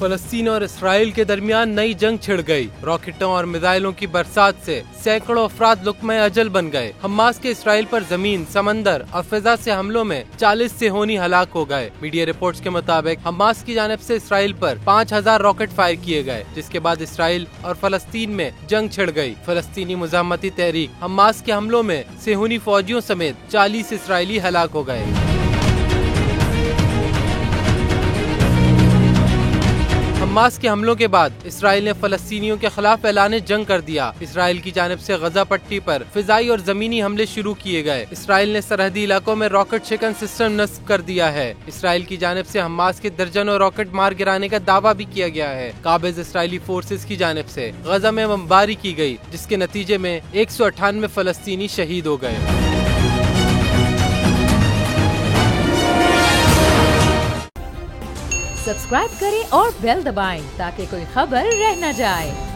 फलस्तीन और इसराइल के दरमियान नई जंग छिड़ गई। रॉकेटों और मिसाइलों की बरसात से सैकड़ों अफराद लुक़्मा अजल बन गए। हमास के इसराइल पर जमीन, समंदर और फिजा से हमलों में 40 सेहोनी हलाक हो गए। मीडिया रिपोर्ट्स के मुताबिक हमास की जानिब से इसराइल पर 5000 रॉकेट फायर किए गए, जिसके बाद इसराइल और फलस्तीन में जंग छिड़ गई। फलस्तीनी मुजाहमती तहरीक हमास के हमलों में सेहोनी फौजियों समेत 40 इसराइली हलाक हो गए। हमास के हमलों के बाद इसराइल ने फलस्तीनियों के खिलाफ ऐलान जंग कर दिया। इसराइल की जानिब से गजा पट्टी पर फिजाई और जमीनी हमले शुरू किए गए। इसराइल ने सरहदी इलाकों में रॉकेट शिकन सिस्टम नस्ब कर दिया है। इसराइल की जानिब से हमास के दर्जनों रॉकेट मार गिराने का दावा भी किया गया है। काबिज इसराइली फोर्सेज की जानिब से गजा में बमबारी की गई, जिसके नतीजे में 198 फलस्तीनी शहीद हो गए। सब्सक्राइब करें और बेल दबाएं ताकि कोई खबर रह न जाए।